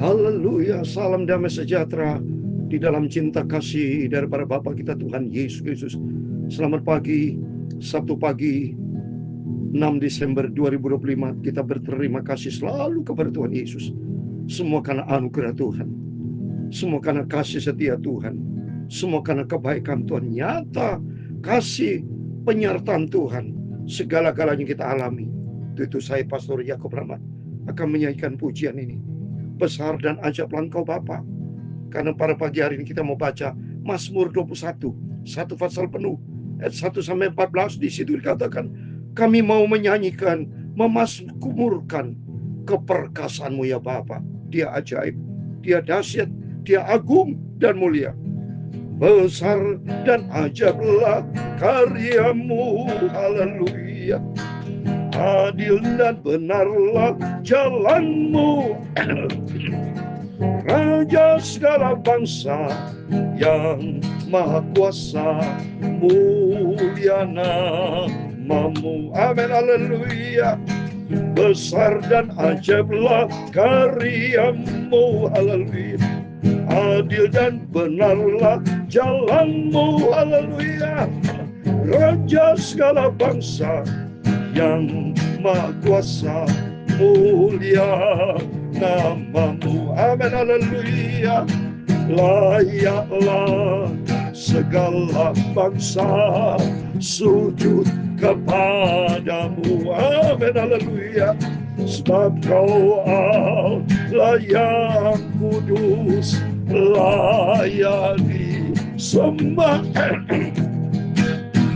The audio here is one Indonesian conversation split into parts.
Haleluya, salam damai sejahtera di dalam cinta kasih daripada Bapa kita Tuhan Yesus Kristus. Selamat pagi, Sabtu pagi 6 Desember 2025. Kita berterima kasih selalu kepada Tuhan Yesus. Semua karena anugerah Tuhan, semua karena kasih setia Tuhan, semua karena kebaikan Tuhan nyata, kasih penyertaan Tuhan, segala-galanya kita alami. Itu saya Pastor Yakob Rahmat akan menyanyikan pujian ini. Besar dan ajaiblah Engkau Bapa. Karena pada pagi hari ini kita mau baca Mazmur 21, satu pasal penuh, ayat 1 sampai 14. Di situ dikatakan, kami mau menyanyikan, memasmurkan keperkasaan-Mu ya Bapa. Dia ajaib, Dia dahsyat, Dia agung dan mulia. Besar dan ajaiblah karya-Mu, haleluya. Adil dan benarlah jalan-Mu, Raja segala bangsa yang maha kuasa, mulia namamu. Amin, haleluya. Besar dan ajaiblah karya-Mu, haleluya. Adil dan benarlah jalan-Mu, haleluya. Raja segala bangsa yang maha kuasa, mulia namamu. Amin, haleluya. Layaklah segala bangsa sujud kepadamu. Amin, haleluya. Sebab Kau Allah yang kudus, layak disembah.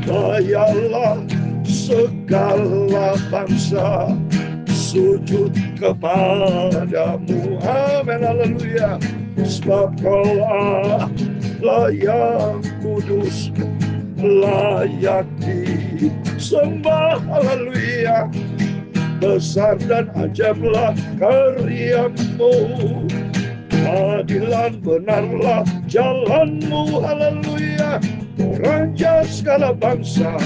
Layaklah segala bangsa sujud kepadamu. Amin, haleluya. Sebab Kau Allah yang kudus, layak disembah. Haleluya. Besar dan ajaiblah karya-Mu, adilan benarlah jalan-Mu, haleluya. Raja segala bangsa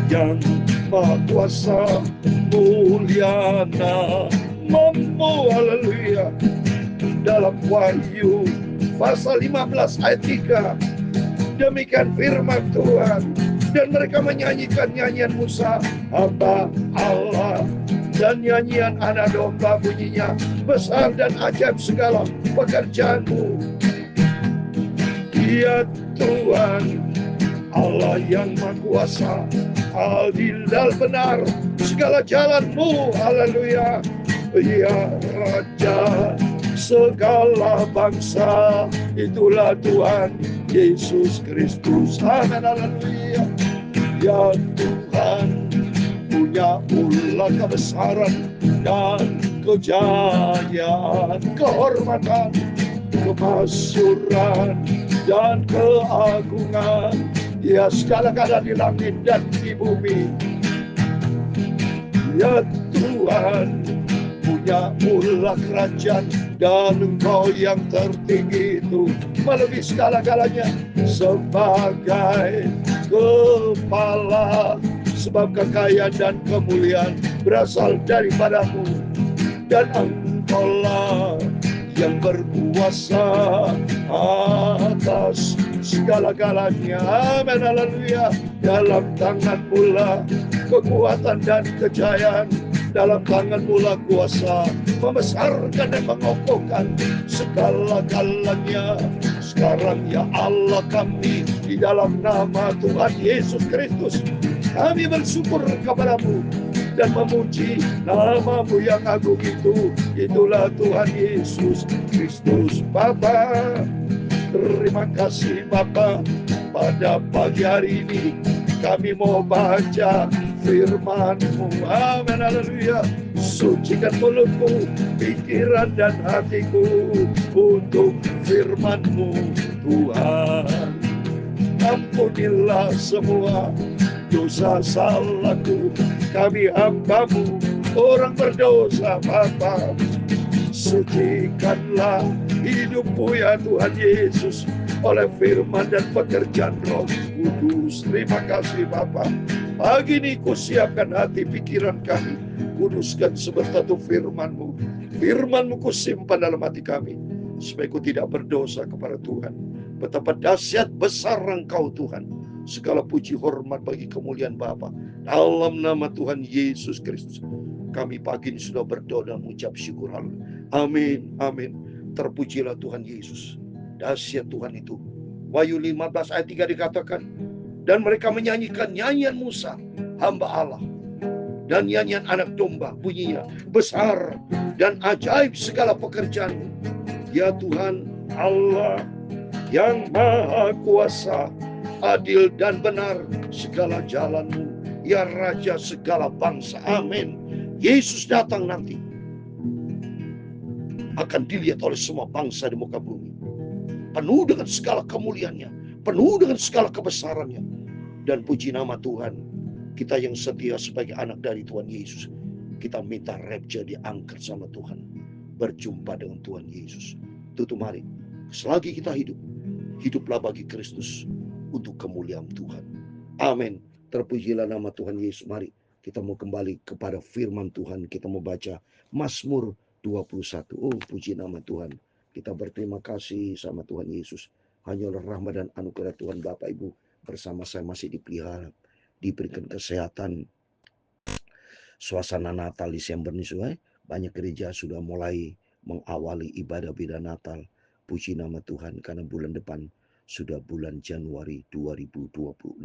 yang maha kuasa, mulia namamu, haleluya. Dalam Wahyu pasal 15 ayat 3, demikian firman Tuhan. Dan mereka menyanyikan nyanyian Musa, hamba Allah, dan nyanyian anak domba, bunyinya, besar dan ajaib segala pekerjaan-Mu. Ya Tuhan, Allah yang maha kuasa, adil dan benar segala jalan-Mu, haleluya. Ya Raja segala bangsa, itulah Tuhan Yesus Kristus. Amin, haleluya. Ya Tuhan, punya ulah kebesaran dan kejayaan, kehormatan, kemasyuran dan keagungan. Ya segala-gala di langit dan di bumi. Ya Tuhan, punya ulah kerajaan, dan Engkau yang tertinggi itu melebihi segala-galanya sebagai kepala. Sebab kekayaan dan kemuliaan berasal daripada-Mu, dan Engkau-lah yang berkuasa atas segala-galanya. Amin, haleluya. Dalam tangan-Mu lah kekuatan dan kejayaan, dalam tangan-Mu lah kuasa membesarkan dan mengokohkan segala-galanya. Sekarang ya Allah kami, di dalam nama Tuhan Yesus Kristus, kami bersyukur kepada-Mu dan memuji nama-Mu yang agung itu. Itulah Tuhan Yesus Kristus. Bapa, terima kasih Bapa. Pada pagi hari ini kami mau baca firman-Mu. Amin, haleluya. Sucikan mulutku, pikiran dan hatiku untuk firman-Mu, Tuhan. Ampunilah semua dosa salahku, kami hamba-Mu, orang berdosa Bapa. Sucikanlah hidupku ya Tuhan Yesus, oleh firman dan pekerjaan Roh Kudus. Terima kasih Bapa. Pagi ini Ku siapkan hati pikiran kami, kuduskan seperti firman-Mu. Firman-Mu Ku simpan dalam hati kami, supaya ku tidak berdosa kepada Tuhan. Betapa dahsyat besar Engkau Tuhan. Segala puji hormat bagi kemuliaan Bapa. Dalam nama Tuhan Yesus Kristus, kami pagi ini sudah berdoa dan mengucap syukur. Haleluya. Amin, amin. Terpujilah Tuhan Yesus. Dahsyat Tuhan itu. Wahyu 15 ayat 3 dikatakan, dan mereka menyanyikan nyanyian Musa, hamba Allah, dan nyanyian anak domba. Bunyinya, besar dan ajaib segala pekerjaan-Mu, ya Tuhan Allah yang maha kuasa, adil dan benar segala jalan-Mu, ya Raja segala bangsa. Amin. Yesus datang nanti akan dilihat oleh semua bangsa di muka bumi, penuh dengan segala kemuliaannya, penuh dengan segala kebesarannya. Dan puji nama Tuhan, kita yang setia sebagai anak dari Tuhan Yesus, kita minta rapture diangkat sama Tuhan, berjumpa dengan Tuhan Yesus. Tutup mari, selagi kita hidup, hiduplah bagi Kristus untuk kemuliaan Tuhan. Amin. Terpujilah nama Tuhan Yesus. Mari kita mau kembali kepada firman Tuhan. Kita mau baca Mazmur 21. Oh, puji nama Tuhan. Kita berterima kasih sama Tuhan Yesus. Hanyalah rahmat dan anugerah Tuhan Bapak Ibu bersama saya masih dipelihara, diberikan kesehatan. Suasana Natal Desember ini sudah banyak gereja sudah mulai mengawali ibadah Natal. Puji nama Tuhan, karena bulan depan sudah bulan Januari 2026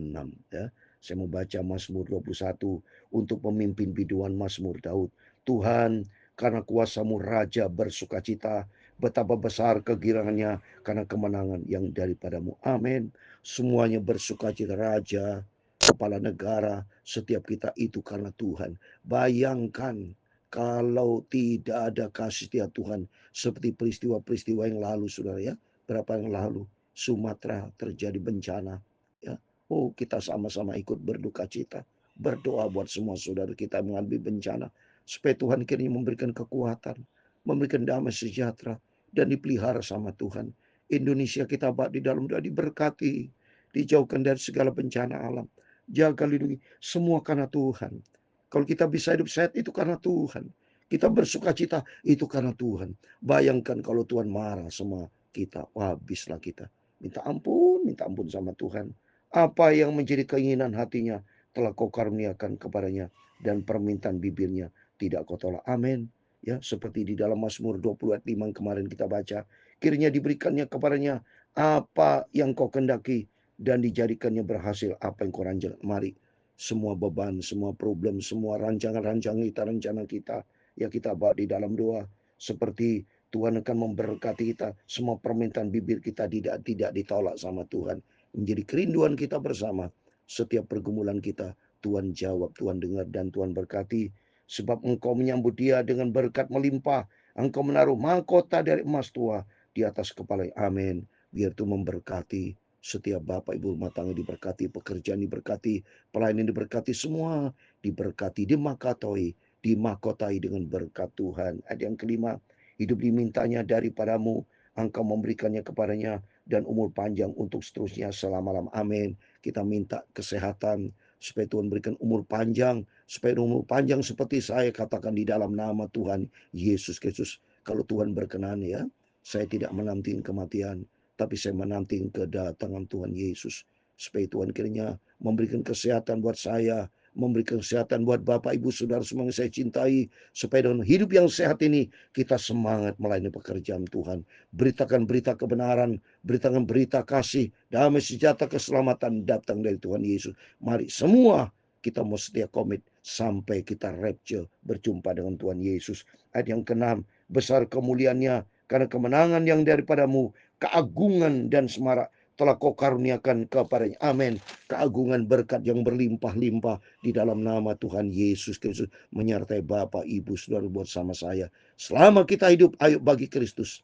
ya. Saya mau baca Mazmur 21 untuk pemimpin biduan Mazmur Daud. Tuhan, karena kuasa-Mu Raja bersukacita, betapa besar kegirangannya karena kemenangan yang daripada-Mu. Amin. Semuanya bersukacita, Raja, kepala negara, setiap kita itu karena Tuhan. Bayangkan kalau tidak ada kasih setia Tuhan, seperti peristiwa-peristiwa yang lalu, saudara ya. Berapa yang lalu Sumatera terjadi bencana, ya. Oh, kita sama-sama ikut berduka cita, berdoa buat semua saudara kita yang mengalami bencana, supaya Tuhan kiranya memberikan kekuatan, memberikan damai sejahtera, dan dipelihara sama Tuhan. Indonesia kita di dalam doa diberkati, dijauhkan dari segala bencana alam. Jaga lindungi semua karena Tuhan. Kalau kita bisa hidup sehat itu karena Tuhan. Kita bersuka cita itu karena Tuhan. Bayangkan kalau Tuhan marah sama kita. Wah, habislah kita. Minta ampun sama Tuhan. Apa yang menjadi keinginan hatinya telah Kau karuniakan kepadanya, dan permintaan bibirnya tidak Kau tolak. Amin. Ya, seperti di dalam Mazmur 20 ayat 5 yang kemarin kita baca. Kiranya diberikannya kepadanya apa yang Kau kendaki, dan dijadikannya berhasil apa yang Kau rancang. Mari, semua beban, semua problem, semua rancangan-rancangan kita, rencana kita, ya kita bawa di dalam doa. Seperti Tuhan akan memberkati kita, semua permintaan bibir kita tidak ditolak sama Tuhan. Menjadi kerinduan kita bersama. Setiap pergumulan kita, Tuhan jawab, Tuhan dengar, dan Tuhan berkati. Sebab Engkau menyambut dia dengan berkat melimpah. Engkau menaruh mahkota dari emas tua di atas kepala. Amin. Biar Tuhan memberkati setiap Bapak Ibu rumah tangga, diberkati, pekerjaan diberkati, pelayanan diberkati, semua diberkati, dimahkotai dengan berkat Tuhan. Ayat yang kelima, hidup dimintanya daripadamu, Engkau memberikannya kepadanya, dan umur panjang untuk seterusnya selama-lamanya. Amin. Kita minta kesehatan, supaya Tuhan berikan umur panjang, supaya umur panjang seperti saya katakan di dalam nama Tuhan Yesus Kristus. Kalau Tuhan berkenan ya, saya tidak menanti kematian, tapi saya menanti kedatangan Tuhan Yesus. Supaya Tuhan kiranya memberikan kesehatan buat saya, memberikan kesehatan buat Bapak Ibu Saudara semua yang saya cintai. Supaya dengan hidup yang sehat ini, kita semangat melayani pekerjaan Tuhan. Beritakan berita kebenaran, beritakan berita kasih, damai sejahtera, keselamatan datang dari Tuhan Yesus. Mari semua kita mau setia komit sampai kita rapture, berjumpa dengan Tuhan Yesus. Ayat yang keenam, besar kemuliaannya karena kemenangan yang daripadamu, keagungan dan semarak telah Kau karuniakan kepadanya. Amin. Keagungan berkat yang berlimpah-limpah di dalam nama Tuhan Yesus Kristus menyertai Bapak, Ibu, Saudara buat sama saya. Selama kita hidup, ayo bagi Kristus.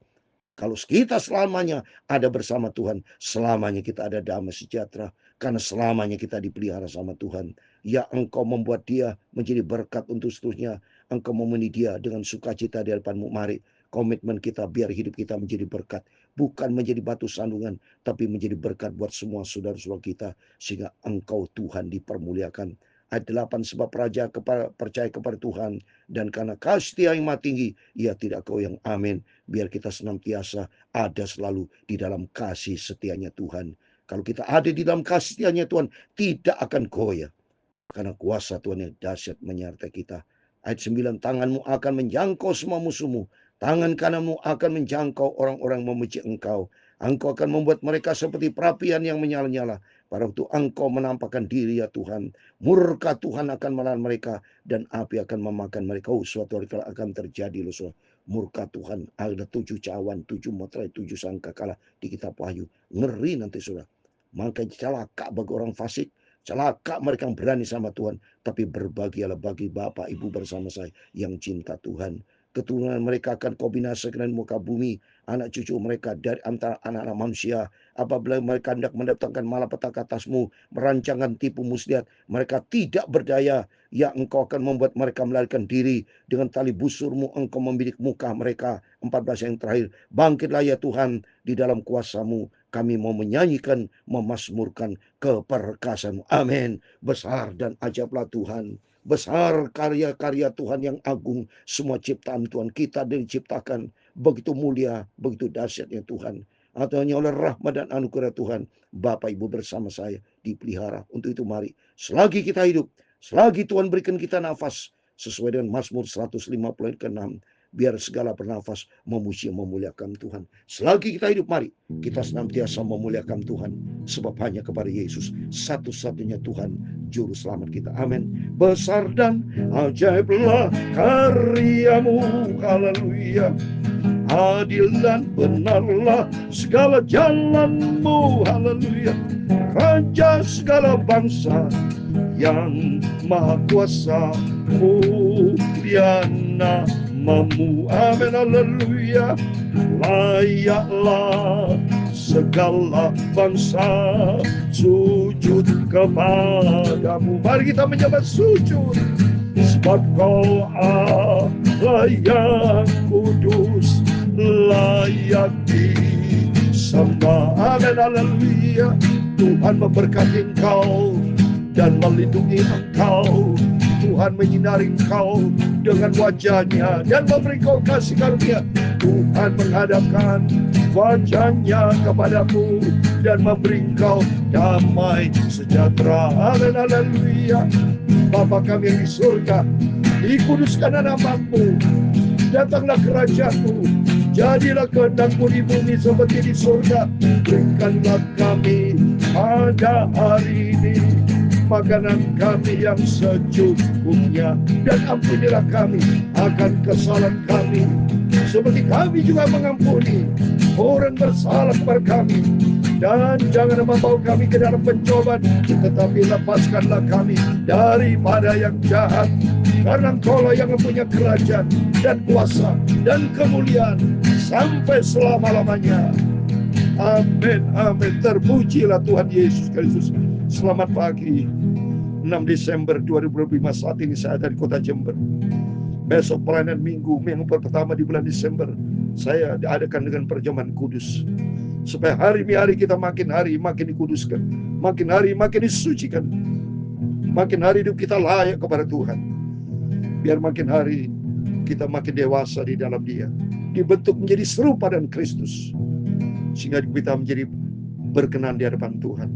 Kalau kita selamanya ada bersama Tuhan, selamanya kita ada damai sejahtera, karena selamanya kita dipelihara sama Tuhan. Ya, Engkau membuat dia menjadi berkat untuk seterusnya. Engkau memenuhi dia dengan sukacita di hadapan-Mu. Mari, komitmen kita biar hidup kita menjadi berkat. Bukan menjadi batu sandungan, tapi menjadi berkat buat semua saudara-saudara kita. Sehingga Engkau Tuhan dipermuliakan. Ayat 8, sebab raja percaya kepada Tuhan, dan karena kasih yang maha tinggi, ia tidak goyang. Amin. Biar kita senantiasa ada selalu di dalam kasih setianya Tuhan. Kalau kita ada di dalam kasih setianya Tuhan, tidak akan goyah. Karena kuasa Tuhan yang dahsyat menyertai kita. Ayat 9, tanganmu akan menjangkau semua musuhmu. Tangan kananmu akan menjangkau orang-orang memuji engkau. Engkau akan membuat mereka seperti perapian yang menyala-nyala. Pada waktu engkau menampakkan diri ya Tuhan, murka Tuhan akan menelan mereka, dan api akan memakan mereka. Suatu hari akan terjadi loh, saudara. Murka Tuhan, ada 7 cawan, 7 materai, 7 sangkakala di kitab Wahyu. Ngeri nanti, saudara. Maka celaka bagi orang fasik, celaka mereka yang berani sama Tuhan. Tapi berbahagialah bagi Bapak Ibu bersama saya yang cinta Tuhan. Keturunan mereka akan kau binasakan muka bumi. Anak cucu mereka dari antara anak-anak manusia. Apabila mereka hendak mendatangkan malapetaka atasmu, merancangkan tipu muslihat, mereka tidak berdaya. Ya, engkau akan membuat mereka melarikan diri. Dengan tali busurmu engkau membidik muka mereka. 14 yang terakhir. Bangkitlah ya Tuhan, di dalam kuasamu kami mau menyanyikan, memasmurkan keperkasaanmu. Amin. Besar dan ajaiblah Tuhan. Besar karya-karya Tuhan yang agung. Semua ciptaan Tuhan kita diciptakan begitu mulia, begitu dahsyatnya Tuhan. Atau hanya oleh rahmat dan anugerah Tuhan, Bapak Ibu bersama saya dipelihara. Untuk itu mari, selagi kita hidup, selagi Tuhan berikan kita nafas, sesuai dengan Mazmur 150 ayat ke-6, biar segala bernafas memuji memuliakan Tuhan. Selagi kita hidup, mari kita senantiasa memuliakan Tuhan, sebab hanya kepada Yesus satu-satunya Tuhan juru selamat kita. Amin. Besar dan ajaiblah karyamu, haleluya. Adil dan benarlah segala jalanmu, haleluya. Raja segala bangsa yang maha kuasa, mulia namamu, amin, haleluya. Layaklah segala bangsa sujud kepadamu. Mari kita menjabat sujud, sebab kau Allah yang kudus, layak disembah, amin, haleluya. Tuhan memberkati engkau dan melindungi engkau. Tuhan menyinari engkau dengan wajahnya dan memberi kau kasih karunia. Tuhan menghadapkan wajahnya kepadamu dan memberi engkau damai sejahtera. Amin, haleluya. Bapa kami yang di surga, dikuduskan namamu, datanglah kerajaanmu, jadilah kehendakmu di bumi seperti di surga. Berikanlah kami pada hari ini makanan kami yang secukupnya, dan ampunilah kami akan kesalahan kami, seperti kami juga mengampuni orang bersalah kepada kami. Dan jangan membawa kami ke dalam pencobaan, tetapi lepaskanlah kami daripada yang jahat. Karena Engkaulah yang mempunyai kerajaan dan kuasa dan kemuliaan sampai selama-lamanya. Amin, amin. Terpujilah Tuhan Yesus Kristus. Selamat pagi, 6 Desember 2025. Saat ini saya ada di kota Jember. Besok pelayanan minggu pertama di bulan Desember, saya diadakan dengan perjamuan kudus, supaya hari-hari kita makin hari makin dikuduskan, makin hari makin disucikan, makin hari hidup kita layak kepada Tuhan. Biar makin hari kita makin dewasa di dalam Dia, dibentuk menjadi serupa dengan Kristus, sehingga kita menjadi berkenan di hadapan Tuhan.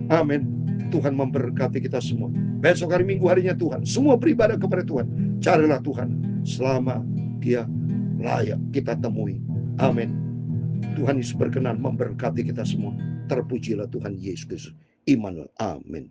Amin. Tuhan memberkati kita semua. Besok hari Minggu, harinya Tuhan. Semua beribadah kepada Tuhan. Carilah Tuhan selama Dia layak kita temui. Amin. Tuhan Yesus berkenan memberkati kita semua. Terpujilah Tuhan Yesus Kristus. Immanuel. Amin.